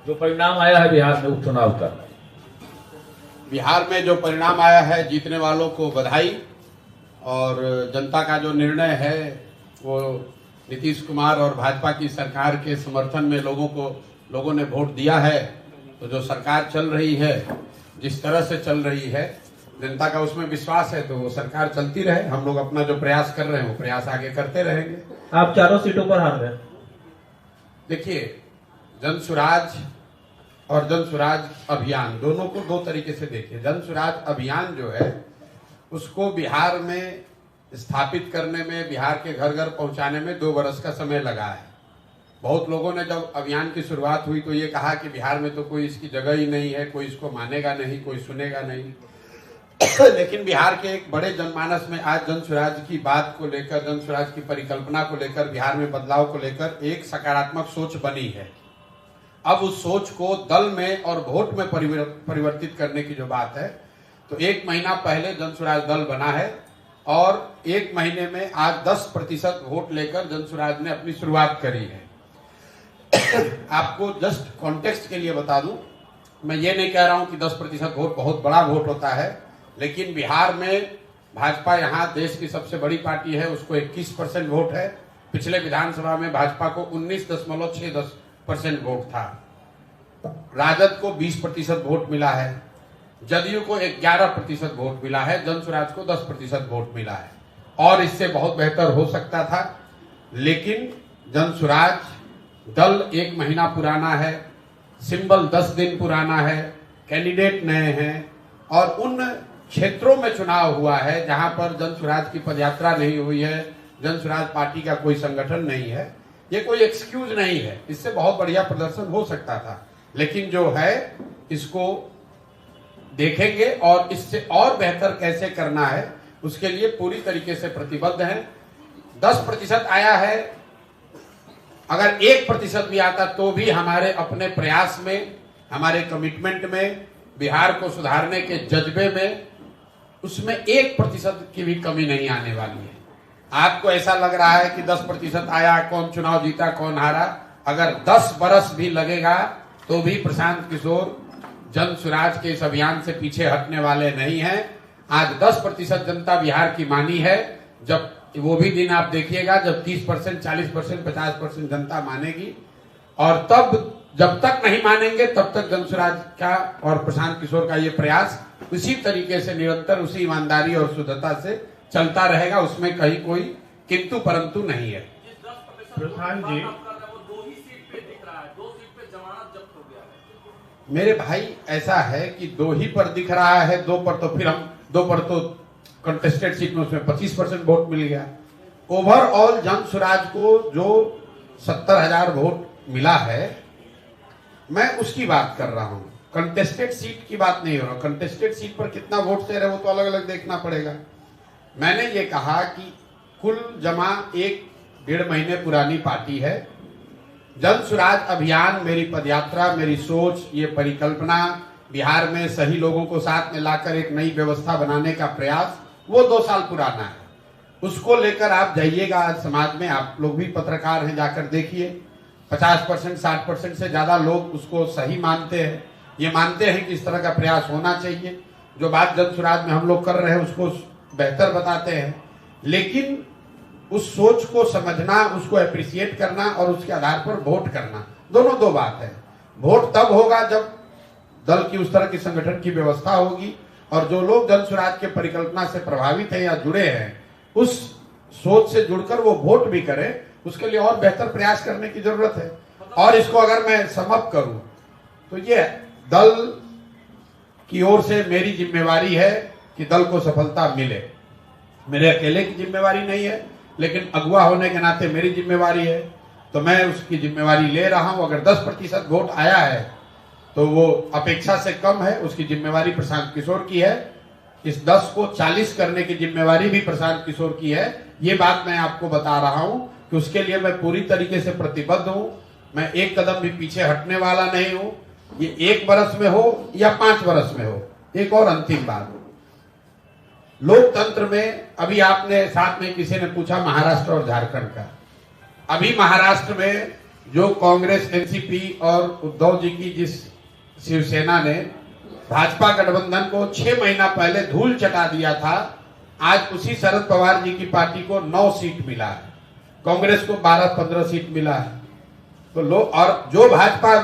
जो परिणाम आया है बिहार में उपचुनाव का, बिहार में जो परिणाम आया है, जीतने वालों को बधाई। और जनता का जो निर्णय है वो नीतीश कुमार और भाजपा की सरकार के समर्थन में लोगों ने वोट दिया है। तो जो सरकार चल रही है, जिस तरह से चल रही है, जनता का उसमें विश्वास है, तो वो सरकार चलती रहे। हम लोग अपना जो प्रयास कर रहे हैं वो प्रयास आगे करते रहेंगे। आप चारों सीटों पर हार गए। देखिए, जन सुराज और जन सुराज अभियान दोनों को दो तरीके से देखिए। जन सुराज अभियान जो है उसको बिहार में स्थापित करने में, बिहार के घर घर पहुंचाने में 2 वर्ष का समय लगा है। बहुत लोगों ने जब अभियान की शुरुआत हुई तो ये कहा कि बिहार में तो कोई इसकी जगह ही नहीं है, कोई इसको मानेगा नहीं, कोई सुनेगा नहीं। लेकिन बिहार के एक बड़े जनमानस में आज जन सुराज की बात को लेकर, जन सुराज की परिकल्पना को लेकर, बिहार में बदलाव को लेकर एक सकारात्मक सोच बनी है। अब उस सोच को दल में और वोट में परिवर्तित करने की जो बात है, तो 1 महीना पहले जन सुराज दल बना है और 1 महीने में आज 10% वोट लेकर जन सुराज ने अपनी शुरुआत करी है। आपको जस्ट कॉन्टेक्स्ट के लिए बता दूं, मैं ये नहीं कह रहा हूं कि 10% वोट बहुत बड़ा वोट होता है, लेकिन बिहार में भाजपा यहाँ देश की सबसे बड़ी पार्टी है, उसको 21% वोट है। पिछले विधानसभा में भाजपा को 19.6% वोट था। राजद को 20% वोट मिला है, जदयू को 11% वोट मिला है, जन सुराज को 10% वोट मिला है। और इससे बहुत बेहतर हो सकता था, लेकिन जन सुराज दल 1 महीना पुराना है, सिंबल 10 दिन पुराना है, कैंडिडेट नए हैं और उन क्षेत्रों में चुनाव हुआ है जहां पर जन सुराज की पदयात्रा नहीं हुई है, जन सुराज पार्टी का कोई संगठन नहीं है। ये कोई एक्सक्यूज नहीं है, इससे बहुत बढ़िया प्रदर्शन हो सकता था, लेकिन जो है इसको देखेंगे और इससे और बेहतर कैसे करना है उसके लिए पूरी तरीके से प्रतिबद्ध हैं। 10% आया है, अगर 1% भी आता तो भी हमारे अपने प्रयास में, हमारे कमिटमेंट में, बिहार को सुधारने के जज्बे में, उसमें 1% की भी कमी नहीं आने वाली है। आपको ऐसा लग रहा है कि 10% आया, कौन चुनाव जीता कौन हारा, अगर 10 बरस भी लगेगा तो भी प्रशांत किशोर जन सुराज के इस अभियान से पीछे हटने वाले नहीं हैं। आज 10% जनता बिहार की मानी है, जब वो भी दिन आप देखिएगा जब 30%, 40%, 50% जनता मानेगी। और तब जब तक नहीं मानेंगे तब तक जन सुराज का और प्रशांत किशोर का ये प्रयास उसी तरीके से निरंतर, उसी ईमानदारी और शुद्धता से चलता रहेगा, उसमें कहीं कोई किंतु परंतु नहीं है। प्रधान जी, मेरे भाई ऐसा है कि 2 ही पर दिख रहा है, 2 पर तो फिर हम 2 पर तो कंटेस्टेड सीट में उसमें 25% वोट मिल गया। ओवरऑल जन सुराज को जो 70,000 वोट मिला है, मैं उसकी बात कर रहा हूं, कंटेस्टेड सीट की बात नहीं हो रहा। कंटेस्टेड सीट पर कितना वोट शेयर है वो तो अलग अलग देखना पड़ेगा। मैंने ये कहा कि कुल जमा 1-1.5 महीने पुरानी पार्टी है। जन सुराज अभियान, मेरी पदयात्रा, मेरी सोच, ये परिकल्पना, बिहार में सही लोगों को साथ में लाकर एक नई व्यवस्था बनाने का प्रयास, वो 2 साल पुराना है। उसको लेकर आप जाइएगा आज समाज में, आप लोग भी पत्रकार हैं, जाकर देखिए। 50%, 60% से ज्यादा लोग उसको सही मानते हैं, ये मानते हैं कि इस तरह का प्रयास होना चाहिए। जो बात जन सुराज में हम लोग कर रहे हैं उसको बेहतर बताते हैं, लेकिन उस सोच को समझना, उसको एप्रिसिएट करना और उसके आधार पर वोट करना, दोनों 2 बात है। वोट तब होगा जब दल की उस तरह की संगठन की व्यवस्था होगी और जो लोग जन सुराज के परिकल्पना से प्रभावित हैं या जुड़े हैं, उस सोच से जुड़कर वो वोट भी करें। उसके लिए और बेहतर प्रयास करने की जरूरत है। और इसको अगर मैं समअप करूं तो ये दल की ओर से मेरी जिम्मेवारी है कि दल को सफलता मिले। मेरे अकेले की जिम्मेवारी नहीं है, लेकिन अगुवा होने के नाते मेरी जिम्मेवारी है, तो मैं उसकी जिम्मेवारी ले रहा हूं। अगर 10% वोट आया है तो वो अपेक्षा से कम है, उसकी जिम्मेवारी प्रशांत किशोर की है। इस 10 को 40 करने की जिम्मेवारी भी प्रशांत किशोर की है। ये बात मैं आपको बता रहा हूं कि उसके लिए मैं पूरी तरीके से प्रतिबद्ध हूं। मैं एक कदम भी पीछे हटने वाला नहीं हूं। ये 1 वर्ष में हो या 5 वर्ष में हो। एक और अंतिम बात, लोकतंत्र में, अभी आपने साथ में किसी ने पूछा महाराष्ट्र और झारखंड का, अभी महाराष्ट्र में जो कांग्रेस, एनसीपी और उद्धव जी की जिस शिवसेना ने भाजपा गठबंधन को 6 महीना पहले धूल चटा दिया था, आज उसी शरद पवार जी की पार्टी को 9 सीट मिला है, कांग्रेस को 12-15 सीट मिला है। तो लोग, और जो भाजपा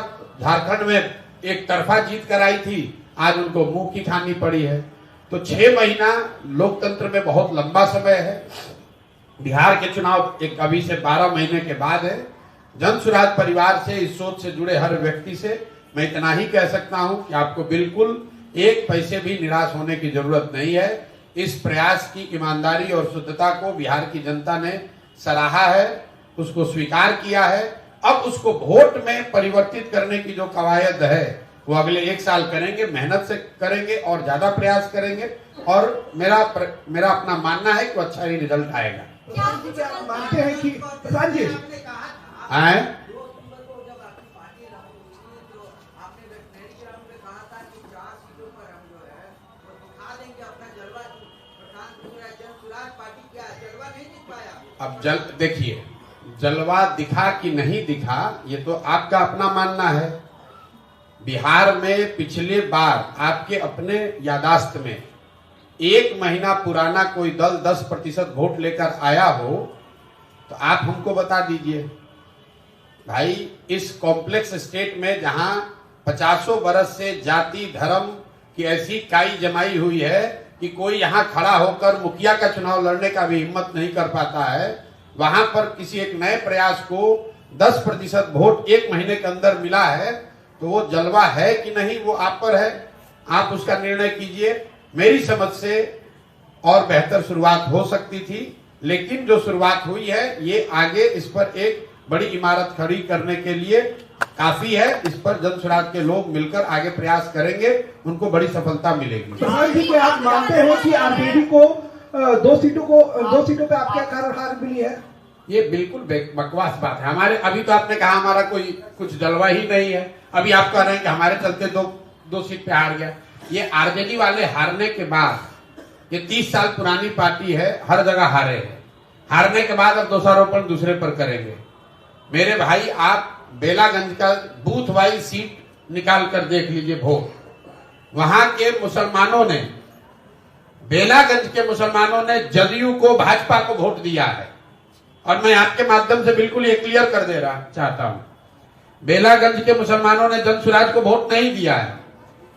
झारखंड में एक तरफा जीत कराई थी, आज उनको मुंह की खानी पड़ी है। तो 6 महीना लोकतंत्र में बहुत लंबा समय है। बिहार के चुनाव एक अभी से 12 महीने के बाद है। जन सुराज परिवार से, इस सोच से जुड़े हर व्यक्ति से मैं इतना ही कह सकता हूं कि आपको बिल्कुल एक पैसे भी निराश होने की जरूरत नहीं है। इस प्रयास की ईमानदारी और शुद्धता को बिहार की जनता ने सराहा है, उसको स्वीकार किया है। अब उसको वोट में परिवर्तित करने की जो कवायद है वो अगले 1 साल करेंगे, मेहनत से करेंगे और ज्यादा प्रयास करेंगे। और मेरा अपना मानना है कि अच्छा ही रिजल्ट आएगा। मानते हैं कि प्रधान जी अब देखिए, जलवा दिखा कि नहीं दिखा ये तो आपका अपना मानना है। बिहार में पिछले बार आपके अपने यादाश्त में 1 महीना पुराना कोई दल 10% वोट लेकर आया हो तो आप हमको बता दीजिए। भाई, इस कॉम्प्लेक्स स्टेट में जहां 50 बरस से जाति धर्म की ऐसी काई जमाई हुई है कि कोई यहां खड़ा होकर मुखिया का चुनाव लड़ने का भी हिम्मत नहीं कर पाता है, वहां पर किसी एक नए प्रयास को 10% वोट 1 महीने के अंदर मिला है, तो वो जलवा है कि नहीं वो आप पर है। आप उसका निर्णय कीजिए। मेरी समझ से और बेहतर शुरुआत हो सकती थी, लेकिन जो शुरुआत हुई है ये आगे इस पर एक बड़ी इमारत खड़ी करने के लिए काफी है। इस पर जन सुराज के लोग मिलकर आगे प्रयास करेंगे, उनको बड़ी सफलता मिलेगी। प्रधान जी, क्या आप मानते हैं कि आरजेडी को 2 सीटों पे आपके कारण हार मिली है? ये बिल्कुल बकवास बात है। हमारे अभी तो आपने कहा हमारा कोई कुछ जलवा ही नहीं है, अभी आप कह रहे हैं कि हमारे चलते दो सीट पे हार गया। ये आरजेडी वाले हारने के बाद, ये 30 साल पुरानी पार्टी है, हर जगह हारे हैं। हारने के बाद अब दोषारोपण दूसरे पर करेंगे। मेरे भाई, आप बेलागंज का बूथ वाइज सीट निकाल कर देख लीजिए वोट। वहां के मुसलमानों ने, बेलागंज के मुसलमानों ने जदयू को, भाजपा को वोट दिया है। और मैं आपके माध्यम से बिल्कुल ये क्लियर कर दे रहा चाहता हूं, बेलागंज के मुसलमानों ने जन सुराज को वोट नहीं दिया है।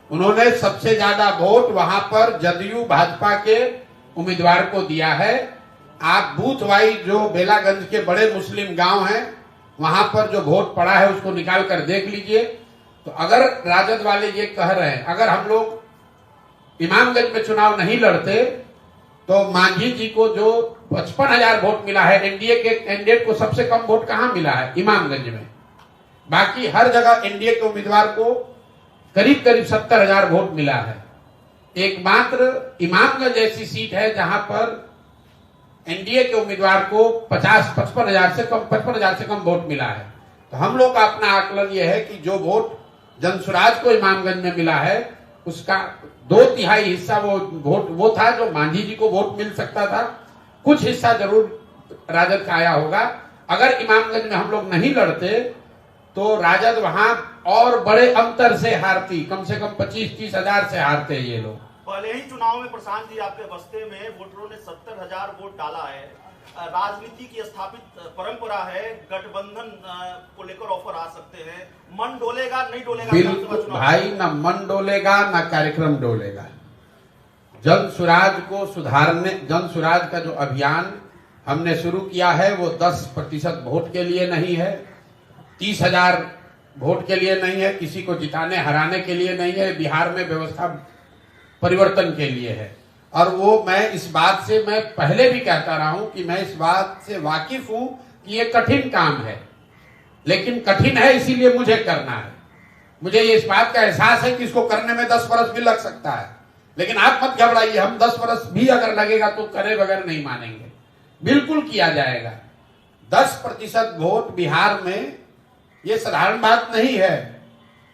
उन्होंने सबसे ज्यादा वोट वहां पर जदयू भाजपा के उम्मीदवार को दिया है। आप बूथ वाइज जो बेलागंज के बड़े मुस्लिम गांव हैं वहां पर जो वोट पड़ा है उसको निकाल कर देख लीजिए। तो अगर राजद वाले ये कह रहे हैं अगर हम लोग इमामगंज में चुनाव नहीं लड़ते तो मांझी जी को जो 55,000 वोट मिला है, एनडीए के कैंडिडेट को सबसे कम वोट कहां मिला है? इमामगंज में। बाकी हर जगह एनडीए के उम्मीदवार को करीब 70,000 वोट मिला है। एकमात्र इमामगंज ऐसी सीट है जहां पर एनडीए के उम्मीदवार को 55,000 से कम वोट मिला है। तो हम लोग का अपना आकलन यह है कि जो वोट जनसुराज को इमामगंज में मिला है उसका 2/3 हिस्सा वो था जो मांझी जी को वोट मिल सकता था। कुछ हिस्सा जरूर राजद का आया होगा। अगर इमामगंज में हम लोग नहीं लड़ते तो राजद वहां और बड़े अंतर से हारती, कम से कम 25-30 हजार से हारते ये लोग। पहले ही चुनाव में प्रशांत जी आपके बस्ते में वोटरों ने 70,000 वोट डाला है। राजनीति की स्थापित परंपरा है, गठबंधन को लेकर ऑफर आ सकते हैं। मन डोलेगा नहीं डोलेगा? बिल्कुल भाई, ना मन डोलेगा ना कार्यक्रम डोलेगा। जन सुराज को सुधारने, जन सुराज का जो अभियान हमने शुरू किया है वो 10% वोट के लिए नहीं है, 30,000 वोट के लिए नहीं है, किसी को जिताने हराने के लिए नहीं है, बिहार में व्यवस्था परिवर्तन के लिए है। और वो मैं इस बात से मैं पहले भी कहता रहा हूं कि मैं इस बात से वाकिफ हूं कि ये कठिन काम है, लेकिन कठिन है इसीलिए मुझे करना है। मुझे ये इस बात का एहसास है कि इसको करने में 10 वर्ष भी लग सकता है, लेकिन आप मत घबराइए, हम 10 वर्ष भी अगर लगेगा तो करे बगैर नहीं मानेंगे, बिल्कुल किया जाएगा। 10% वोट बिहार में ये साधारण बात नहीं है।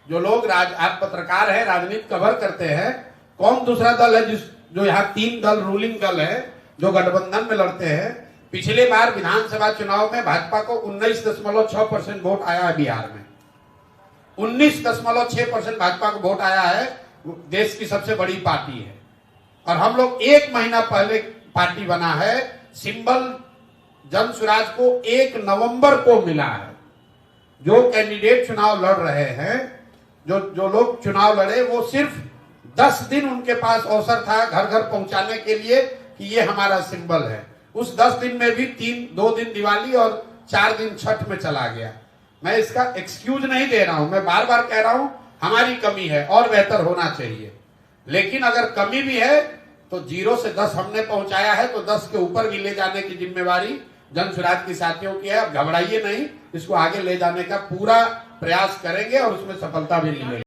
जो लोग आप पत्रकार हैं, राजनीति कवर करते हैं, कौन दूसरा दल है जो यहाँ 3 दल रूलिंग दल है जो गठबंधन में लड़ते हैं, पिछले बार विधानसभा चुनाव में भाजपा को 19.6% वोट आया है बिहार में। 19.6% भाजपा को वोट आया है। देश की सबसे बड़ी पार्टी है और हम लोग 1 महीना पहले पार्टी बना है। सिंबल जन स्वराज को 1 नवंबर को मिला है। जो कैंडिडेट चुनाव लड़ रहे हैं, जो लोग चुनाव लड़े, वो सिर्फ 10 दिन उनके पास अवसर था घर घर पहुंचाने के लिए कि ये हमारा सिंबल है। उस 10 दिन में भी 2 दिन दिवाली और 4 दिन छठ में चला गया। मैं इसका एक्सक्यूज नहीं दे रहा हूं, मैं बार बार कह रहा हूं हमारी कमी है और बेहतर होना चाहिए। लेकिन अगर कमी भी है तो 0 से 10 हमने पहुंचाया है, तो 10 के ऊपर भी ले जाने की जिम्मेवारी जन स्वराज की साथियों की है। अब घबराइए नहीं, इसको आगे ले जाने का पूरा प्रयास करेंगे और उसमें सफलता भी मिलेगी।